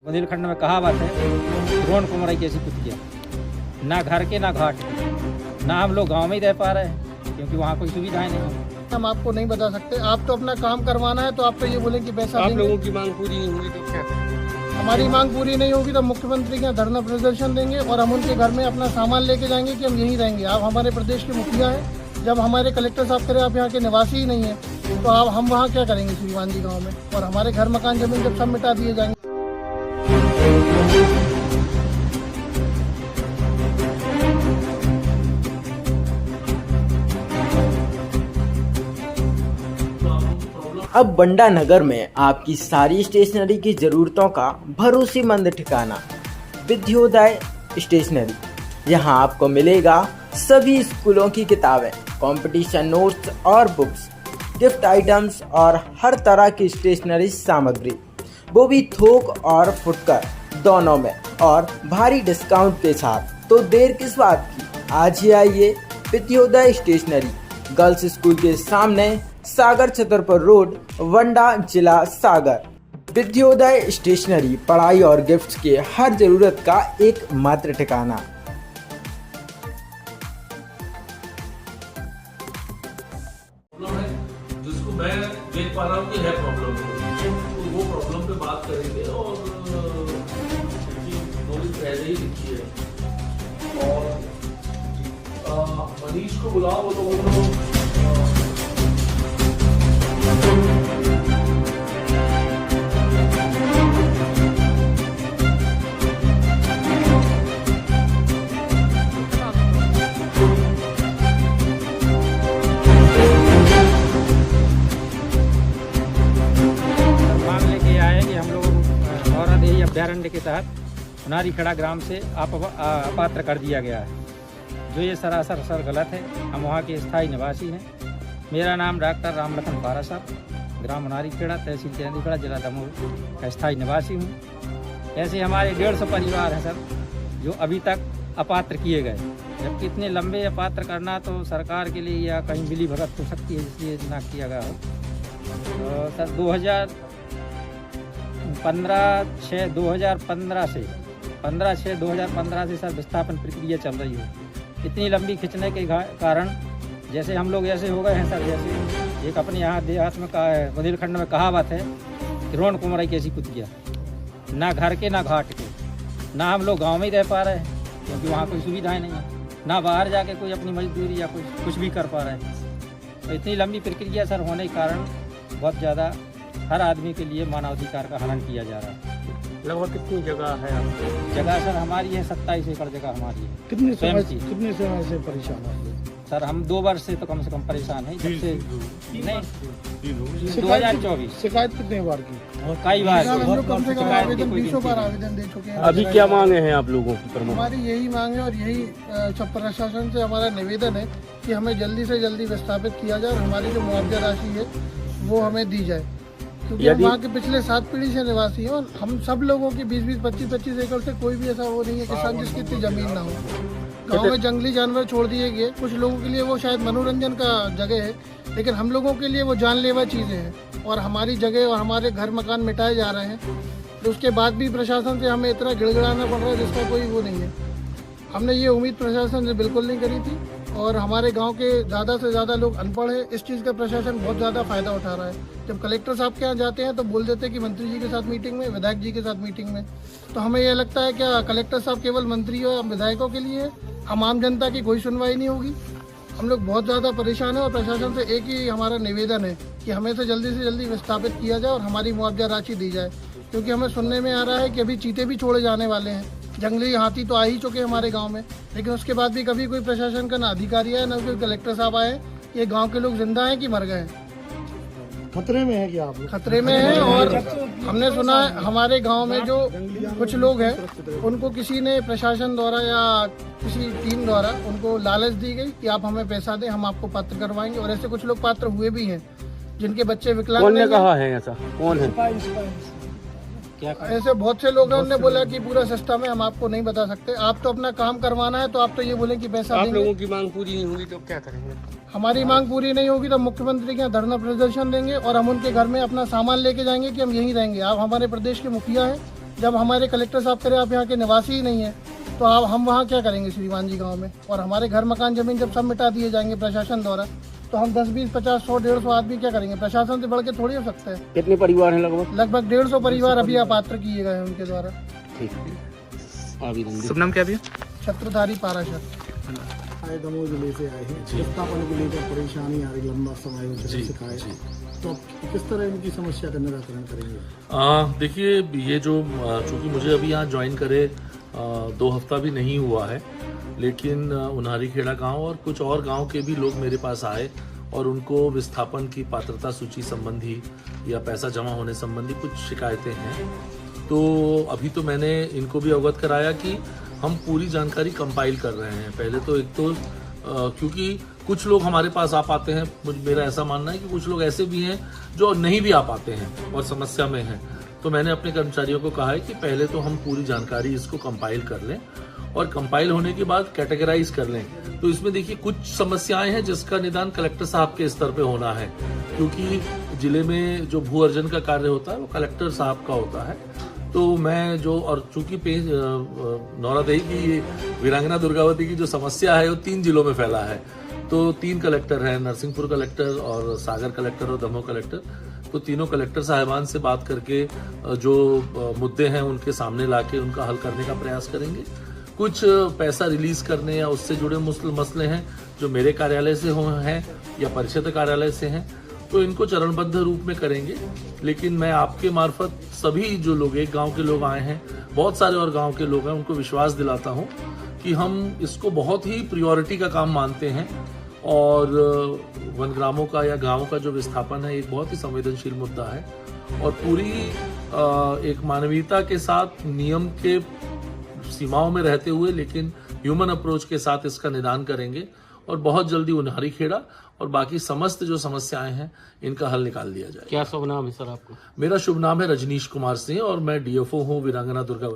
बुंदेलखंड में कहावत है, द्रोण कुंवराई कैसी कुतिया, ना घर के ना घाट के, ना हम लोग गांव में ही रह पा रहे हैं क्योंकि वहाँ कोई सुविधाएं नहीं है। हम आपको नहीं बता सकते, आप तो अपना काम करवाना है तो आप तो ये बोलें कि पैसा आप लोगों की मांग पूरी नहीं होगी तो क्या करेंगे? हमारी मांग पूरी नहीं होगी तो मुख्यमंत्री के यहाँ धरना प्रदर्शन देंगे और हम उनके घर में अपना सामान लेके जाएंगे कि हम यहीं रहेंगे। आप हमारे प्रदेश के मुखिया हैं, जब हमारे कलेक्टर साहब करें आप यहाँ के निवासी ही नहीं है तो आप हम वहाँ क्या करेंगे श्रीमान जी गाँव में, और हमारे घर मकान जमीन जब सब मिटा दिए जाएंगे। अब बंडा नगर में आपकी सारी स्टेशनरी की ज़रूरतों का भरोसेमंद ठिकाना विद्योदय स्टेशनरी। यहाँ आपको मिलेगा सभी स्कूलों की किताबें, कंपटीशन नोट्स और बुक्स, गिफ्ट आइटम्स और हर तरह की स्टेशनरी सामग्री, वो भी थोक और फुटकर दोनों में और भारी डिस्काउंट के साथ। तो देर किस बात की, आज ही आइए विद्योदय स्टेशनरी, गर्ल्स स्कूल के सामने, सागर छतरपुर रोड, वंडा, जिला सागर। विद्योदय स्टेशनरी पढ़ाई और गिफ्ट्स के हर जरूरत का एक मात्र ठिकाना। जिसको मैं देख पा रहा हूँ कि है प्रॉब्लम, तो वो प्रॉब्लम पे बात करेंगे और नॉलेज पहले ही लिखी है। और मनीष को बुलाओ, वो तो अभ्यारण्य के तहत नारीखेड़ा ग्राम से अपात्र कर दिया गया है, जो ये सरासर गलत है। हम वहाँ के स्थायी निवासी हैं। मेरा नाम डॉक्टर रामलखन पारा साहब, ग्राम नारीखेड़ा, तहसील चांदीखेड़ा, जिला दमोह का स्थायी निवासी हूँ। ऐसे हमारे 150 परिवार हैं सर, जो अभी तक अपात्र किए गए, जबकि इतने लंबे अपात्र करना तो सरकार के लिए या कहीं मिली भगत हो सकती है, इसलिए ना किया गया हो। तो सर 15/6/2015 से सर विस्थापन प्रक्रिया चल रही है। इतनी लंबी खिंचने के कारण जैसे हम लोग ऐसे हो गए हैं सर, जैसे एक अपने यहाँ देहात में बुंदेलखंड में कहावत है, द्रोण कुंवराई कैसी कुतिया, ना घर के ना घाट के, ना हम लोग गांव में ही रह पा रहे हैं क्योंकि वहाँ कोई सुविधाएं नहीं है, ना बाहर जाके कोई अपनी मजदूरी या कुछ भी कर पा रहे हैं। तो इतनी लंबी प्रक्रिया सर होने के कारण बहुत ज़्यादा हर आदमी के लिए मानवाधिकार का हनन किया जा रहा है। लगभग कितनी जगह है आपकी? जगह सर हमारी है 27 एकड़ जगह हमारी है। कितने समय से परेशान हैं सर? हम 2 वर्ष से तो कम से कम परेशान हैं। जब से नहीं 2024 शिकायत कितने बार की? कई बार हम लोग कम से कम आवेदन 20 बार आवेदन दे चुके हैं। अभी क्या मांगे हैं आप लोगों की प्रमुख? हमारी यही मांग है और यही प्रशासन से हमारा निवेदन है कि हमें जल्दी से जल्दी विस्थापित किया जाए और हमारी जो मुआवजा राशि है वो हमें दी जाए, क्योंकि हम वहाँ के पिछले 7 पीढ़ी से निवासी हैं और हम सब लोगों की 20-20, 25-25 एकड़ से कोई भी ऐसा वो नहीं है किसान जिसकी इतनी जमीन ना हो। गांव में जंगली जानवर छोड़ दिए गए, कुछ लोगों के लिए वो शायद मनोरंजन का जगह है, लेकिन हम लोगों के लिए वो जानलेवा चीज़ें हैं और हमारी जगह और हमारे घर मकान मिटाए जा रहे हैं। तो उसके बाद भी प्रशासन से हमें इतना गिड़गिड़ाना पड़ रहा है जिसका कोई वो नहीं है। हमने ये उम्मीद प्रशासन से बिल्कुल नहीं करी थी और हमारे गांव के ज़्यादा से ज़्यादा लोग अनपढ़ हैं। इस चीज़ का प्रशासन बहुत ज़्यादा फ़ायदा उठा रहा है। जब कलेक्टर साहब के यहाँ जाते हैं तो बोल देते हैं कि मंत्री जी के साथ मीटिंग में, विधायक जी के साथ मीटिंग में। तो हमें यह लगता है क्या कलेक्टर साहब केवल मंत्री और विधायकों के लिए है, हम आम जनता की कोई सुनवाई नहीं होगी। हम लोग बहुत ज़्यादा परेशान हैं और प्रशासन से एक ही हमारा निवेदन है कि हमें से जल्दी विस्थापित किया जाए और हमारी मुआवजा राशि दी जाए, क्योंकि हमें सुनने में आ रहा है कि अभी चीते भी छोड़े जाने वाले हैं। जंगली हाथी तो आ ही चुके हैं हमारे गांव में, लेकिन उसके बाद भी कभी कोई प्रशासन का ना अधिकारी है ना कोई कलेक्टर साहब आए। ये गांव के लोग जिंदा हैं कि मर गए हैं? खतरे में है कि आप? खतरे में हैं। और हमने सुना है हमारे गांव में जो कुछ लोग हैं उनको किसी ने प्रशासन द्वारा या किसी टीम द्वारा उनको लालच दी गई कि आप हमें पैसा दें, हम आपको पात्र करवाएंगे, और ऐसे कुछ लोग पात्र हुए भी हैं जिनके बच्चे विकलांग कौन ने नहीं हैं। कहा है ऐसा? कौन है? ऐसे बहुत से लोग हैं, उन्होंने बोला कि पूरा सिस्टम है, हम आपको नहीं बता सकते। आप तो अपना काम करवाना है तो आप तो ये बोले कि पैसा आप देंगे। लोगों की मांग पूरी नहीं होगी तो क्या करेंगे? हमारी मांग पूरी नहीं होगी तो मुख्यमंत्री के यहाँ धरना प्रदर्शन देंगे और हम उनके घर में अपना सामान लेके जाएंगे कि हम यहीं रहेंगे। आप हमारे प्रदेश के मुखिया हैं, जब हमारे कलेक्टर साहब कह रहे आप यहाँ के निवासी ही नहीं है, तो आप हम वहाँ क्या करेंगे श्रीमान जी गांव में? और हमारे घर मकान जमीन जब सब मिटा दिए जाएंगे प्रशासन द्वारा, तो हम 10, 20, 50, 100, 150 आदमी क्या करेंगे? प्रशासन से बढ़ के थोड़ी हो सकता है। कितने परिवार हैं लगभग? लगभग 150 परिवार अभी अपात्र किए गए हैं उनके द्वारा। ठीक है। शुभ नाम क्या भैया? छत्रधारी पाराशर। आए दमोह जिले से आए हैं, विस्थापन को लेकर परेशानी आ रही, लंबा समय हो चला सिखाए, तो आप किस तरह इनकी समस्या का निराकरण करेंगे? देखिए, ये जो चूँकि मुझे अभी यहाँ ज्वाइन करे 2 हफ्ता भी नहीं हुआ है, लेकिन उन्हारी खेड़ा गांव और कुछ और गांव के भी लोग मेरे पास आए और उनको विस्थापन की पात्रता सूची संबंधी या पैसा जमा होने संबंधी कुछ शिकायतें हैं। तो अभी तो मैंने इनको भी अवगत कराया कि हम पूरी जानकारी कंपाइल कर रहे हैं। पहले तो एक तो क्योंकि कुछ लोग हमारे पास आ पाते हैं, मेरा ऐसा मानना है कि कुछ लोग ऐसे भी हैं जो नहीं भी आ पाते हैं और समस्या में हैं। तो मैंने अपने कर्मचारियों को कहा है कि पहले तो हम पूरी जानकारी इसको कंपाइल कर लें और कंपाइल होने के बाद कैटेगराइज कर लें। तो इसमें देखिए कुछ समस्याएं हैं जिसका निदान कलेक्टर साहब के स्तर पे होना है, क्योंकि जिले में जो भू अर्जन का कार्य होता है वो कलेक्टर साहब का होता है। तो मैं जो और चूंकि नौरादही की वीरांगना दुर्गावती की जो समस्या है वो 3 जिलों में फैला है, तो 3 कलेक्टर हैं, नरसिंहपुर कलेक्टर और सागर कलेक्टर और दमोह कलेक्टर। तो तीनों कलेक्टर साहिबान से बात करके जो मुद्दे हैं उनके सामने लाके उनका हल करने का प्रयास करेंगे। कुछ पैसा रिलीज करने या उससे जुड़े मसले हैं जो मेरे कार्यालय से हैं या परिषद कार्यालय से हैं, तो इनको चरणबद्ध रूप में करेंगे। लेकिन मैं आपके मार्फत सभी जो लोग एक गांव के लोग आए हैं, बहुत सारे और गांव के लोग हैं, उनको विश्वास दिलाता हूं कि हम इसको बहुत ही प्रायोरिटी का काम मानते हैं और वनग्रामों का या गांवों का जो विस्थापन है एक बहुत ही संवेदनशील मुद्दा है और पूरी एक मानवीयता के साथ नियम के सीमाओं में रहते हुए लेकिन ह्यूमन अप्रोच के साथ इसका निदान करेंगे और बहुत जल्दी उन्हारी खेड़ा और बाकी समस्त जो समस्याएं हैं इनका हल निकाल दिया जाए। क्या शुभ नाम है सर आपको? मेरा शुभ नाम है रजनीश कुमार सिंह और मैं DFO हूँ वीरांगना दुर्गावती।